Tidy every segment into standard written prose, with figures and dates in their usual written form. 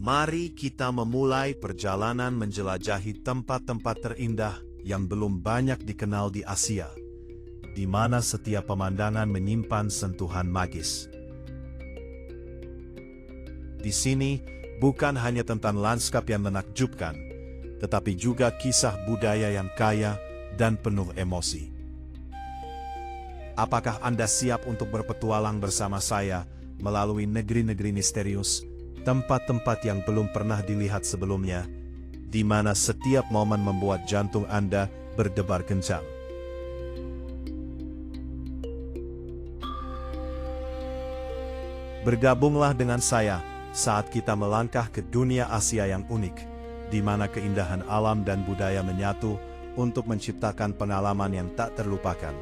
Mari kita memulai perjalanan menjelajahi tempat-tempat terindah yang belum banyak dikenal di Asia, di mana setiap pemandangan menyimpan sentuhan magis. Di sini bukan hanya tentang lanskap yang menakjubkan, tetapi juga kisah budaya yang kaya dan penuh emosi. Apakah Anda siap untuk berpetualang bersama saya melalui negeri-negeri misterius, tempat-tempat yang belum pernah dilihat sebelumnya, di mana setiap momen membuat jantung Anda berdebar kencang? Bergabunglah dengan saya saat kita melangkah ke dunia Asia yang unik, di mana keindahan alam dan budaya menyatu untuk menciptakan pengalaman yang tak terlupakan.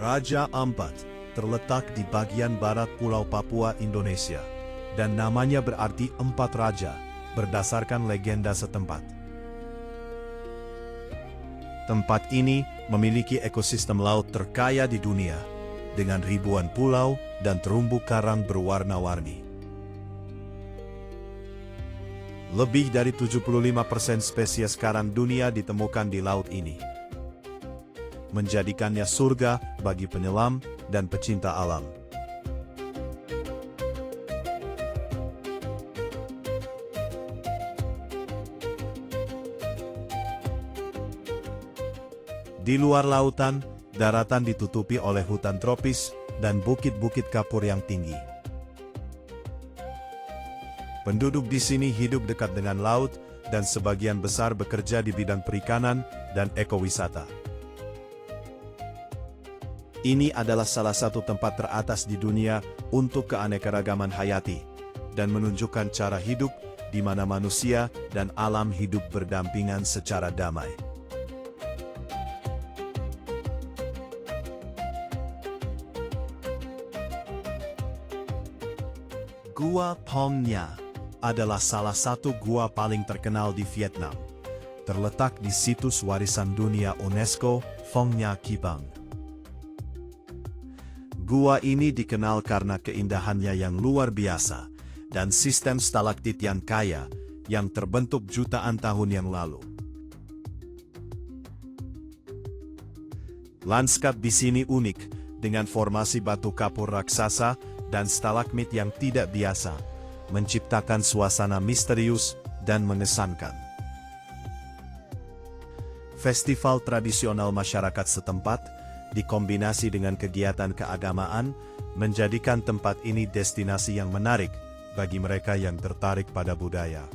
Raja Ampat terletak di bagian barat Pulau Papua, Indonesia, dan namanya berarti empat raja berdasarkan legenda setempat. Tempat ini memiliki ekosistem laut terkaya di dunia, dengan ribuan pulau dan terumbu karang berwarna-warni. Lebih dari 75% spesies karang dunia ditemukan di laut ini, menjadikannya surga bagi penyelam dan pecinta alam. Di luar lautan, daratan ditutupi oleh hutan tropis dan bukit-bukit kapur yang tinggi. Penduduk di sini hidup dekat dengan laut dan sebagian besar bekerja di bidang perikanan dan ekowisata. Ini adalah salah satu tempat teratas di dunia untuk keanekaragaman hayati dan menunjukkan cara hidup di mana manusia dan alam hidup berdampingan secara damai. Gua Phong Nha adalah salah satu gua paling terkenal di Vietnam, terletak di situs warisan dunia UNESCO Phong Nha Kipang. Gua ini dikenal karena keindahannya yang luar biasa dan sistem stalaktit yang kaya yang terbentuk jutaan tahun yang lalu. Lanskap di sini unik dengan formasi batu kapur raksasa dan stalagmit yang tidak biasa, menciptakan suasana misterius dan mengesankan. Festival tradisional masyarakat setempat dikombinasi dengan kegiatan keagamaan, menjadikan tempat ini destinasi yang menarik bagi mereka yang tertarik pada budaya.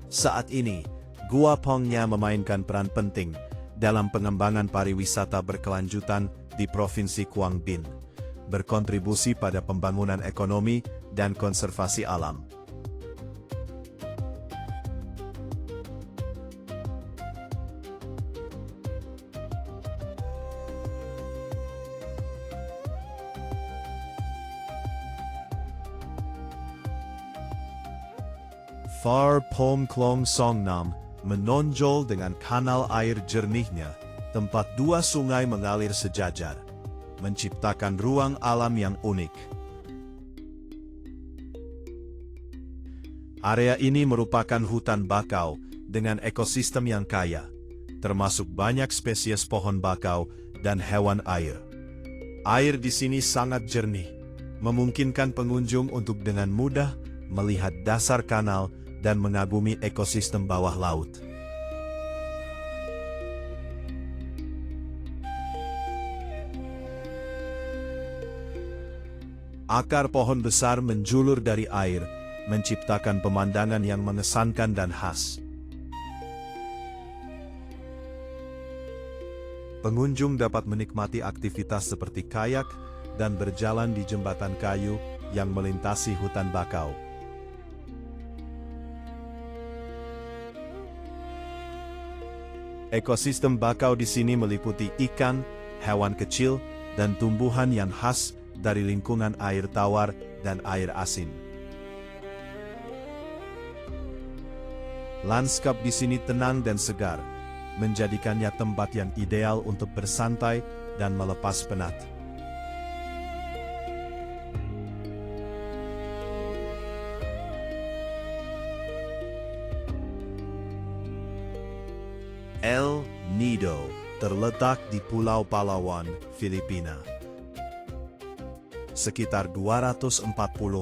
Saat ini, Gua Phong Nha memainkan peran penting dalam pengembangan pariwisata berkelanjutan di Provinsi Quang Binh, berkontribusi pada pembangunan ekonomi dan konservasi alam. Phar Pom Klong Song Nam menonjol dengan kanal air jernihnya, tempat dua sungai mengalir sejajar, menciptakan ruang alam yang unik. Area ini merupakan hutan bakau dengan ekosistem yang kaya, termasuk banyak spesies pohon bakau dan hewan air. Air di sini sangat jernih, memungkinkan pengunjung untuk dengan mudah melihat dasar kanal dan mengagumi ekosistem bawah laut. Akar pohon besar menjulur dari air, menciptakan pemandangan yang mengesankan dan khas. Pengunjung dapat menikmati aktivitas seperti kayak dan berjalan di jembatan kayu yang melintasi hutan bakau. Ekosistem bakau di sini meliputi ikan, hewan kecil, dan tumbuhan yang khas dari lingkungan air tawar dan air asin. Lanskap di sini tenang dan segar, menjadikannya tempat yang ideal untuk bersantai dan melepas penat. El Nido terletak di Pulau Palawan, Filipina. Sekitar 240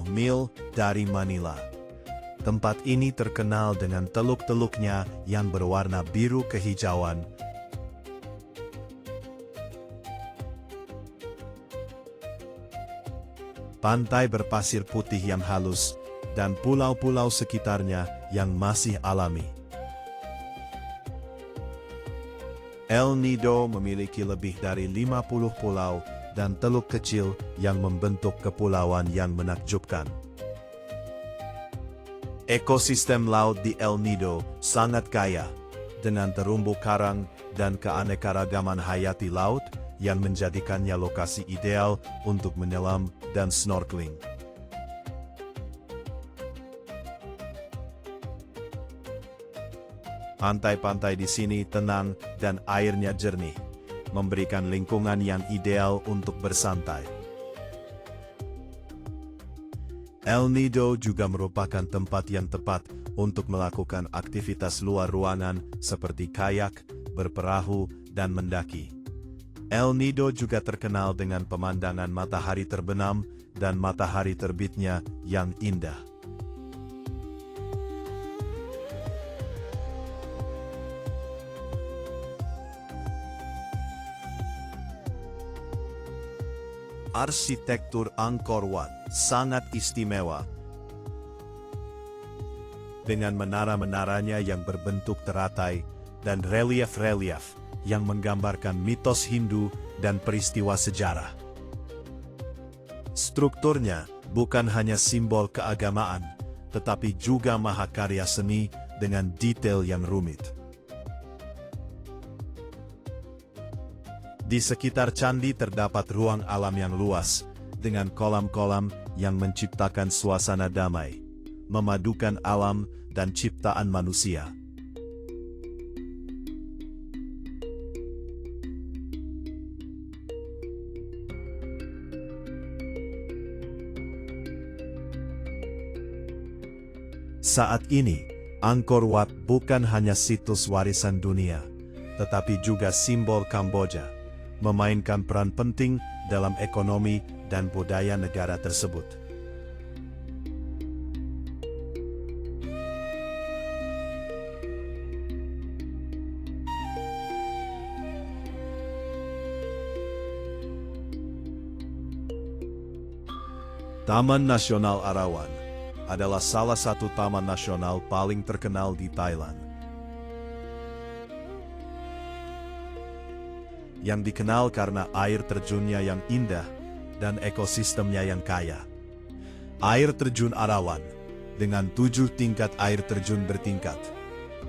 mil dari Manila. Tempat ini terkenal dengan teluk-teluknya yang berwarna biru kehijauan, pantai berpasir putih yang halus, dan pulau-pulau sekitarnya yang masih alami. El Nido memiliki lebih dari 50 pulau dan teluk kecil yang membentuk kepulauan yang menakjubkan. Ekosistem laut di El Nido sangat kaya, dengan terumbu karang dan keanekaragaman hayati laut yang menjadikannya lokasi ideal untuk menyelam dan snorkeling. Pantai-pantai di sini tenang dan airnya jernih, memberikan lingkungan yang ideal untuk bersantai. El Nido juga merupakan tempat yang tepat untuk melakukan aktivitas luar ruangan seperti kayak, berperahu, dan mendaki. El Nido juga terkenal dengan pemandangan matahari terbenam dan matahari terbitnya yang indah. Arsitektur Angkor Wat sangat istimewa. Dengan menara-menaranya yang berbentuk teratai dan relief-relief yang menggambarkan mitos Hindu dan peristiwa sejarah. Strukturnya bukan hanya simbol keagamaan, tetapi juga mahakarya seni dengan detail yang rumit. Di sekitar candi terdapat ruang alam yang luas, dengan kolam-kolam yang menciptakan suasana damai, memadukan alam dan ciptaan manusia. Saat ini, Angkor Wat bukan hanya situs warisan dunia, tetapi juga simbol Kamboja, memainkan peran penting dalam ekonomi dan budaya negara tersebut. Taman Nasional Arawan adalah salah satu taman nasional paling terkenal di Thailand, yang dikenal karena air terjunnya yang indah dan ekosistemnya yang kaya. Air terjun Arawan, dengan 7 tingkat air terjun bertingkat,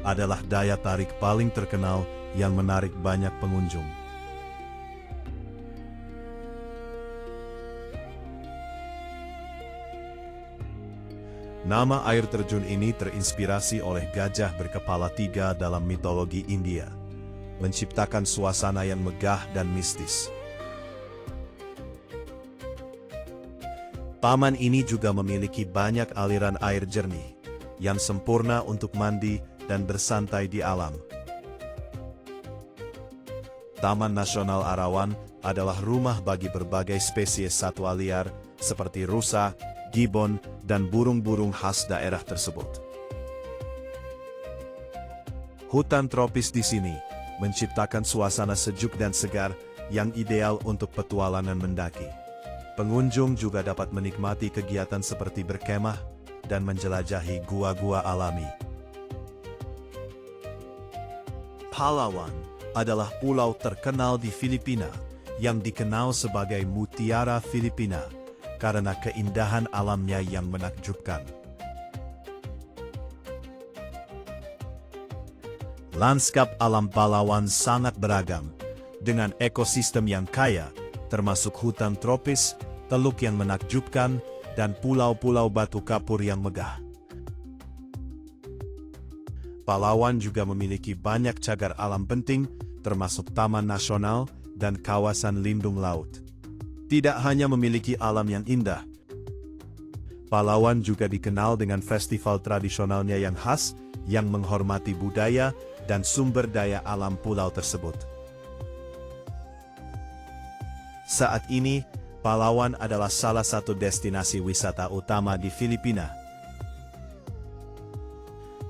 adalah daya tarik paling terkenal yang menarik banyak pengunjung. Nama air terjun ini terinspirasi oleh gajah berkepala 3 dalam mitologi India, menciptakan suasana yang megah dan mistis. Taman ini juga memiliki banyak aliran air jernih, yang sempurna untuk mandi dan bersantai di alam. Taman Nasional Arawan adalah rumah bagi berbagai spesies satwa liar seperti rusa, gibbon, dan burung-burung khas daerah tersebut. Hutan tropis di sini menciptakan suasana sejuk dan segar yang ideal untuk petualangan mendaki. Pengunjung juga dapat menikmati kegiatan seperti berkemah dan menjelajahi gua-gua alami. Palawan adalah pulau terkenal di Filipina yang dikenal sebagai Mutiara Filipina karena keindahan alamnya yang menakjubkan. Lanskap alam Palawan sangat beragam, dengan ekosistem yang kaya, termasuk hutan tropis, teluk yang menakjubkan, dan pulau-pulau batu kapur yang megah. Palawan juga memiliki banyak cagar alam penting, termasuk taman nasional dan kawasan lindung laut. Tidak hanya memiliki alam yang indah, Palawan juga dikenal dengan festival tradisionalnya yang khas, yang menghormati budaya dan sumber daya alam pulau tersebut. Saat ini, Palawan adalah salah satu destinasi wisata utama di Filipina,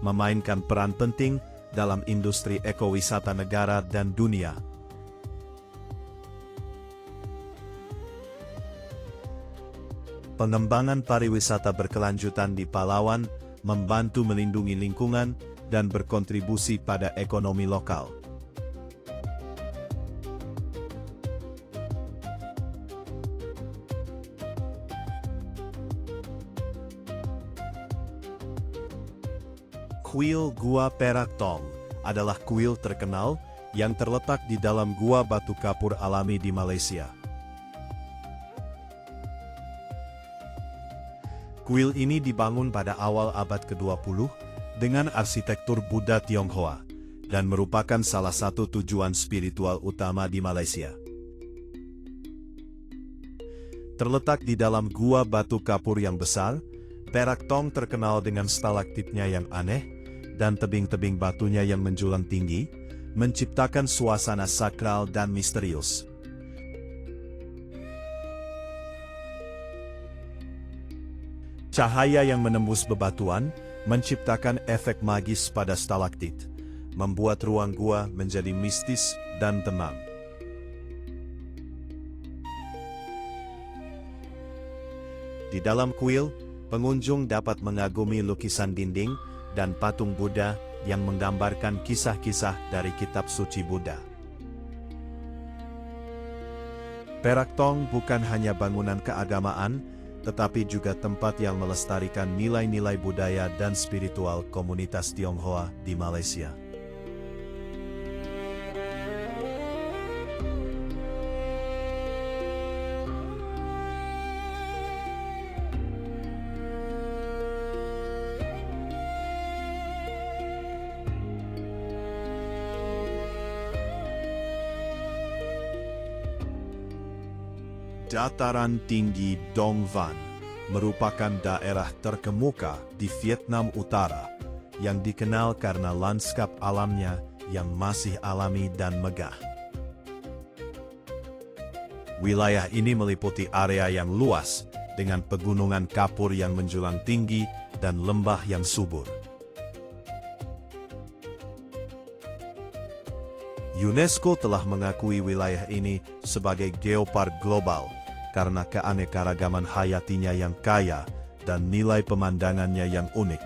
memainkan peran penting dalam industri ekowisata negara dan dunia. Pengembangan pariwisata berkelanjutan di Palawan membantu melindungi lingkungan dan berkontribusi pada ekonomi lokal. Kuil Gua Perak Tong adalah kuil terkenal yang terletak di dalam gua batu kapur alami di Malaysia. Kuil ini dibangun pada awal abad ke-20 dengan arsitektur Buddha Tionghoa dan merupakan salah satu tujuan spiritual utama di Malaysia. Terletak di dalam gua batu kapur yang besar, Perak Tong terkenal dengan stalaktitnya yang aneh dan tebing-tebing batunya yang menjulang tinggi, menciptakan suasana sakral dan misterius. Cahaya yang menembus bebatuan menciptakan efek magis pada stalaktit, membuat ruang gua menjadi mistis dan tenang. Di dalam kuil, pengunjung dapat mengagumi lukisan dinding dan patung Buddha yang menggambarkan kisah-kisah dari kitab suci Buddha. Perak Tong bukan hanya bangunan keagamaan, tetapi juga tempat yang melestarikan nilai-nilai budaya dan spiritual komunitas Tionghoa di Malaysia. Dataran tinggi Dong Van merupakan daerah terkemuka di Vietnam Utara yang dikenal karena lanskap alamnya yang masih alami dan megah. Wilayah ini meliputi area yang luas dengan pegunungan kapur yang menjulang tinggi dan lembah yang subur. UNESCO telah mengakui wilayah ini sebagai geopark global karena keanekaragaman hayatinya yang kaya dan nilai pemandangannya yang unik.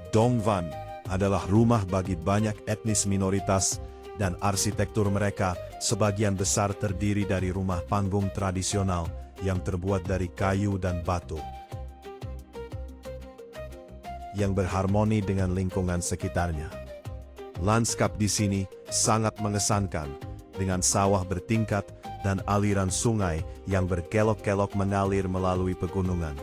Dong Van adalah rumah bagi banyak etnis minoritas dan arsitektur mereka sebagian besar terdiri dari rumah panggung tradisional yang terbuat dari kayu dan batu, yang berharmoni dengan lingkungan sekitarnya. Lanskap di sini sangat mengesankan, dengan sawah bertingkat dan aliran sungai yang berkelok-kelok mengalir melalui pegunungan.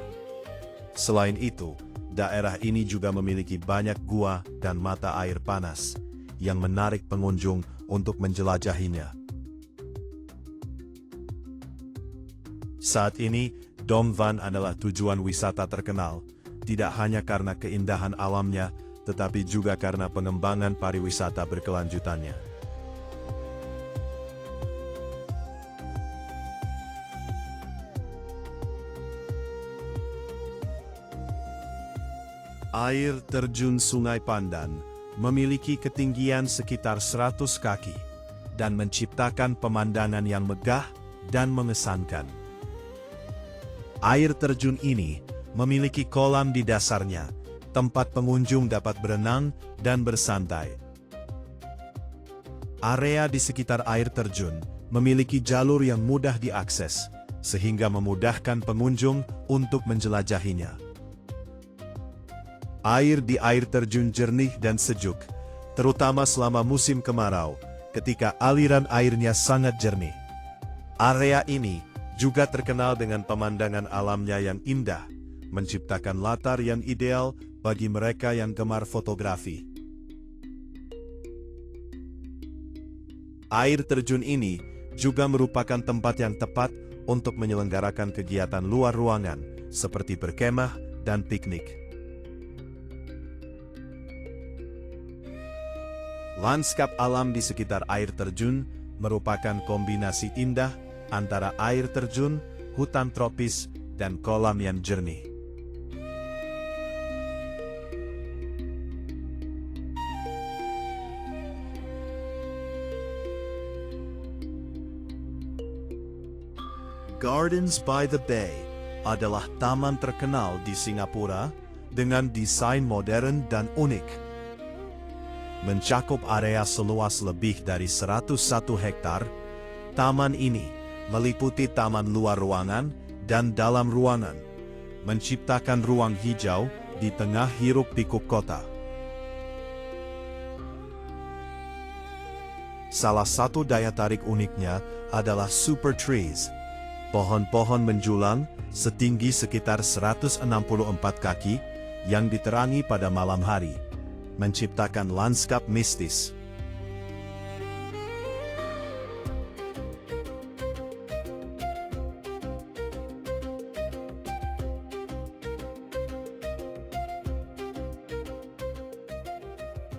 Selain itu, daerah ini juga memiliki banyak gua dan mata air panas, yang menarik pengunjung untuk menjelajahinya. Saat ini, Dong Van adalah tujuan wisata terkenal, tidak hanya karena keindahan alamnya, tetapi juga karena pengembangan pariwisata berkelanjutannya. Air terjun Sungai Pandan memiliki ketinggian sekitar 100 kaki dan menciptakan pemandangan yang megah dan mengesankan. Air terjun ini memiliki kolam di dasarnya, tempat pengunjung dapat berenang dan bersantai. Area di sekitar air terjun memiliki jalur yang mudah diakses, sehingga memudahkan pengunjung untuk menjelajahinya. Air di air terjun jernih dan sejuk, terutama selama musim kemarau, ketika aliran airnya sangat jernih. Area ini juga terkenal dengan pemandangan alamnya yang indah, menciptakan latar yang ideal bagi mereka yang gemar fotografi. Air terjun ini juga merupakan tempat yang tepat untuk menyelenggarakan kegiatan luar ruangan seperti berkemah dan piknik. Lanskap alam di sekitar air terjun merupakan kombinasi indah antara air terjun, hutan tropis, dan kolam yang jernih. Gardens by the Bay adalah taman terkenal di Singapura dengan desain modern dan unik. Mencakup area seluas lebih dari 101 hektar, taman ini meliputi taman luar ruangan dan dalam ruangan, menciptakan ruang hijau di tengah hiruk-pikuk kota. Salah satu daya tarik uniknya adalah super trees, pohon-pohon menjulang setinggi sekitar 164 kaki yang diterangi pada malam hari, menciptakan lanskap mistis.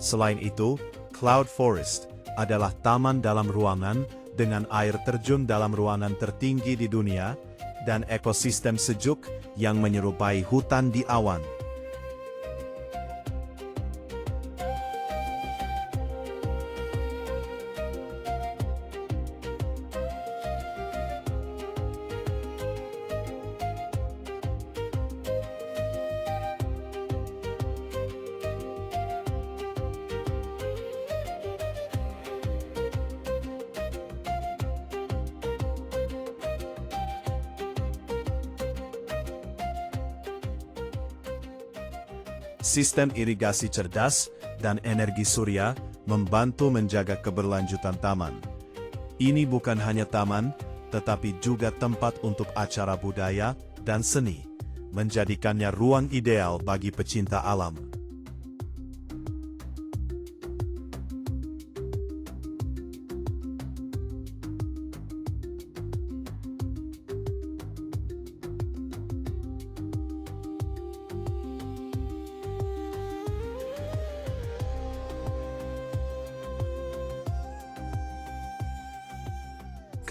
Selain itu, Cloud Forest adalah taman dalam ruangan dengan air terjun dalam ruangan tertinggi di dunia dan ekosistem sejuk yang menyerupai hutan di awan. Sistem irigasi cerdas dan energi surya membantu menjaga keberlanjutan taman. Ini bukan hanya taman, tetapi juga tempat untuk acara budaya dan seni, menjadikannya ruang ideal bagi pecinta alam.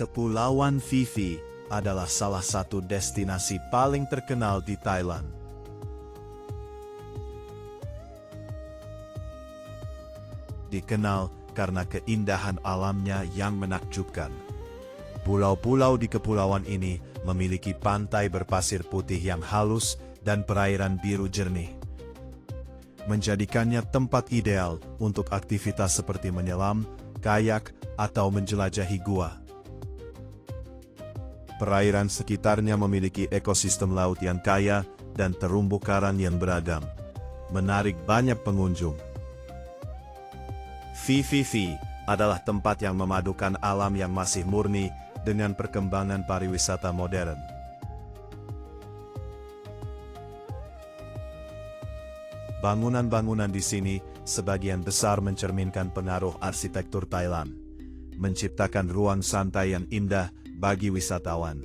Kepulauan Phi Phi adalah salah satu destinasi paling terkenal di Thailand. Dikenal karena keindahan alamnya yang menakjubkan. Pulau-pulau di kepulauan ini memiliki pantai berpasir putih yang halus dan perairan biru jernih, menjadikannya tempat ideal untuk aktivitas seperti menyelam, kayak, atau menjelajahi gua. Perairan sekitarnya memiliki ekosistem laut yang kaya dan terumbu karang yang beragam, menarik banyak pengunjung. Phi Phi Phi adalah tempat yang memadukan alam yang masih murni dengan perkembangan pariwisata modern. Bangunan-bangunan di sini sebagian besar mencerminkan pengaruh arsitektur Thailand, menciptakan ruang santai yang indah bagi wisatawan.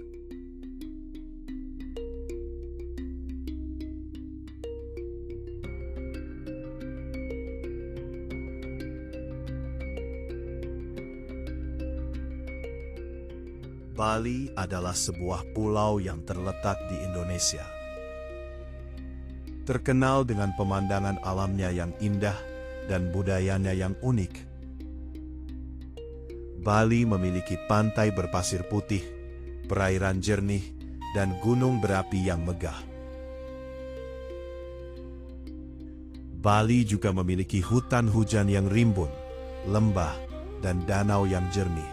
Bali adalah sebuah pulau yang terletak di Indonesia. Terkenal dengan pemandangan alamnya yang indah dan budayanya yang unik. Bali memiliki pantai berpasir putih, perairan jernih, dan gunung berapi yang megah. Bali juga memiliki hutan hujan yang rimbun, lembah, dan danau yang jernih.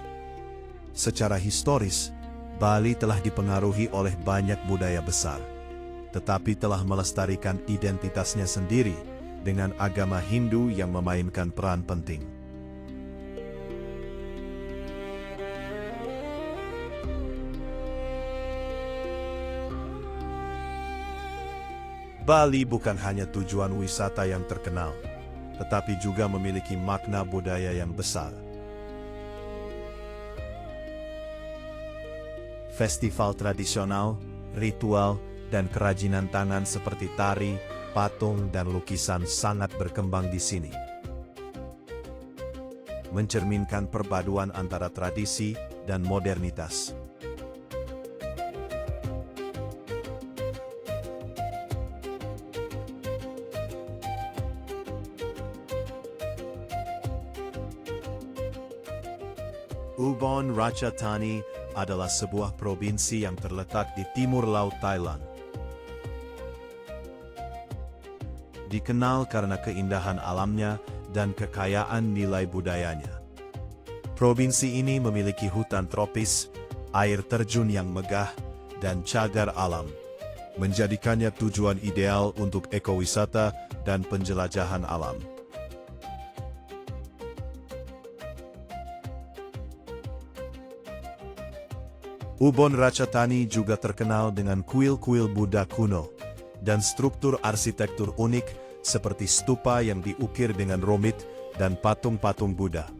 Secara historis, Bali telah dipengaruhi oleh banyak budaya besar, tetapi telah melestarikan identitasnya sendiri dengan agama Hindu yang memainkan peran penting. Bali bukan hanya tujuan wisata yang terkenal, tetapi juga memiliki makna budaya yang besar. Festival tradisional, ritual, dan kerajinan tangan seperti tari, patung, dan lukisan sangat berkembang di sini. Mencerminkan perpaduan antara tradisi dan modernitas. Ubon Ratchathani adalah sebuah provinsi yang terletak di timur laut Thailand. Dikenal karena keindahan alamnya dan kekayaan nilai budayanya. Provinsi ini memiliki hutan tropis, air terjun yang megah, dan cagar alam, menjadikannya tujuan ideal untuk ekowisata dan penjelajahan alam. Ubon Ratchathani juga terkenal dengan kuil-kuil Buddha kuno dan struktur arsitektur unik seperti stupa yang diukir dengan rumit dan patung-patung Buddha.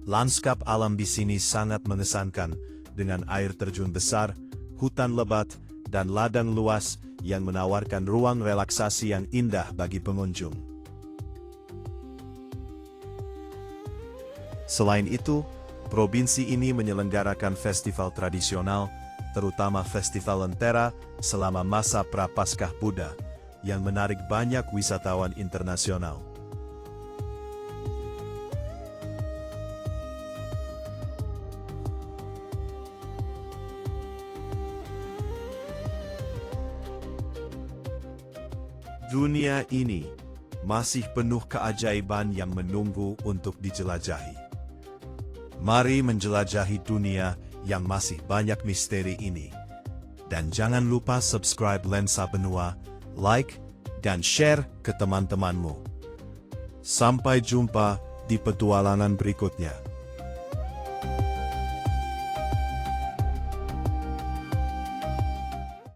Lanskap alam di sini sangat mengesankan dengan air terjun besar, hutan lebat, dan ladang luas yang menawarkan ruang relaksasi yang indah bagi pengunjung. Selain itu, provinsi ini menyelenggarakan festival tradisional, terutama Festival Lentera selama masa Prapaskah Buddha, yang menarik banyak wisatawan internasional. Dunia ini masih penuh keajaiban yang menunggu untuk dijelajahi. Mari menjelajahi dunia yang masih banyak misteri ini. Dan jangan lupa subscribe Lensa Benua, like, dan share ke teman-temanmu. Sampai jumpa di petualangan berikutnya.